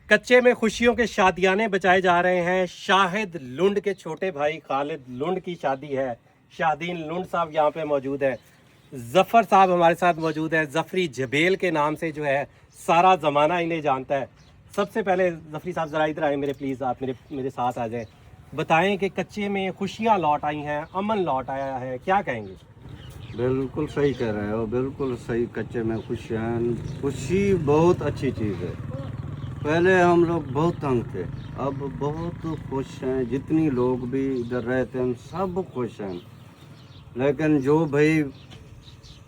कच्चे में खुशियों के शादियाने बचाए जा रहे हैं। शाहिद लुंड के छोटे भाई खालिद लुंड की शादी है। शादीन लुंड साहब यहाँ पे मौजूद है। जफ़र साहब हमारे साथ मौजूद है। जफरी जबेल के नाम से जो है सारा ज़माना इन्हें जानता है। सबसे पहले जफरी साहब ज़रा इधर आए मेरे, प्लीज़ आप मेरे साथ आ जाएं। बताएं कि कच्चे में खुशियाँ लौट आई हैं, अमन लौट आया है, क्या कहेंगे? बिल्कुल सही कह रहे हो, बिल्कुल सही। कच्चे में खुशी बहुत अच्छी चीज़ है। पहले हम लोग बहुत तंग थे, अब बहुत खुश हैं। जितनी लोग भी इधर रहते हैं सब खुश हैं। लेकिन जो भाई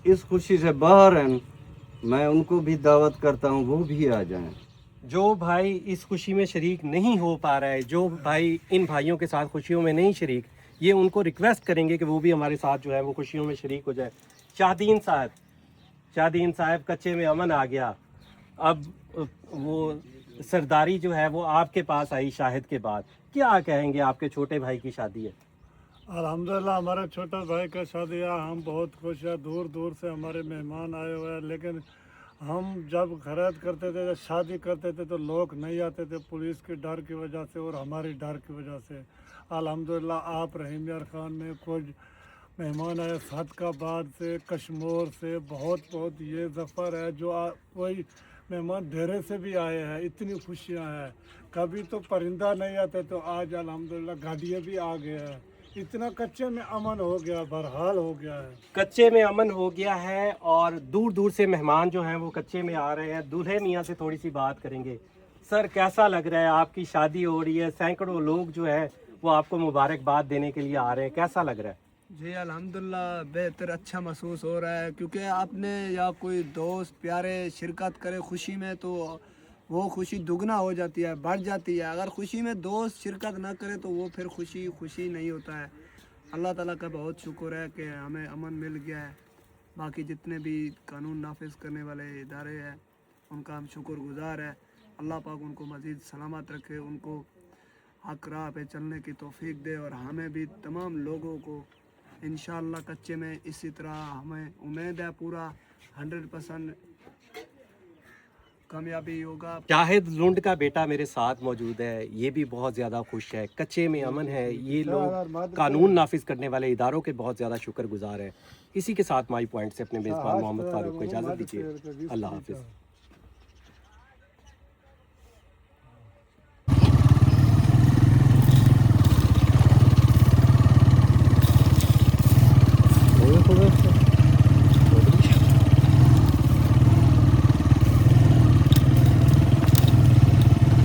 इस खुशी से बाहर हैं, मैं उनको भी दावत करता हूँ वो भी आ जाएं। जो भाई इस खुशी में शरीक नहीं हो पा रहा है, जो भाई इन भाइयों के साथ खुशियों में नहीं शरीक, ये उनको रिक्वेस्ट करेंगे कि वो भी हमारे साथ जो है वो खुशियों में शरीक हो जाए। शादीन साहब कच्चे में अमन आ गया। अब वो सरदारी जो है वो आपके पास आई शाहिद के बाद। क्या कहेंगे? आपके छोटे भाई की शादी है। अल्हम्दुलिल्लाह हमारे छोटा भाई का शादी है। हम बहुत खुश हैं। दूर दूर से हमारे मेहमान आए हुए हैं। लेकिन हम जब खैरात करते थे, जब शादी करते थे तो लोग नहीं आते थे, पुलिस के डर की वजह से और हमारी डर की वजह से। अल्हम्दुलिल्लाह आप रहीम यार खान में कुछ मेहमान आए सदकाबाद से, कश्मीर से, बहुत बहुत ये जफ़र है जो कोई मेहमान ढेरे से भी आए हैं। इतनी खुशियाँ हैं। कभी तो परिंदा नहीं आते, तो आज अल्हम्दुलिल्लाह गाड़ियाँ भी आ गए हैं। इतना कच्चे में अमन हो गया, बहरहाल हो गया है। कच्चे में अमन हो गया है और दूर दूर से मेहमान जो हैं वो कच्चे में आ रहे हैं। दूल्हे मियाँ से थोड़ी सी बात करेंगे। सर, कैसा लग रहा है? आपकी शादी हो रही है, सैकड़ों लोग जो है वो आपको मुबारकबाद देने के लिए आ रहे हैं, कैसा लग रहा है? जी अल्हम्दुलिल्लाह बेहतर अच्छा महसूस हो रहा है, क्योंकि आपने या कोई दोस्त प्यारे शिरकत करे खुशी में तो वो खुशी दुगना हो जाती है, बढ़ जाती है। अगर खुशी में दोस्त शिरकत ना करे तो वो फिर खुशी खुशी नहीं होता है। अल्लाह ताला का बहुत शुक्र है कि हमें अमन मिल गया है। बाकी जितने भी कानून नाफिज करने वाले इदारे हैं उनका हम शुक्रगुजार है। अल्लाह पाक उनको मज़ीद सलामत रखे, उनको हक राह पे चलने की तौफीक दे और हमें भी तमाम लोगों को इंशाअल्लाह कच्चे में इसी तरह हमें उम्मीद है पूरा 100% कामयाबी होगा। शाहिद लुंड का बेटा मेरे साथ मौजूद है, ये भी बहुत ज़्यादा खुश है। कच्चे में अमन है। ये लोग कानून नाफिज करने वाले इदारों के बहुत ज़्यादा शुक्रगुजार हैं। इसी के साथ माई पॉइंट से अपने मेज़बान मोहम्मद फारूक को इजाज़त दीजिए। अल्लाह हाफिज़।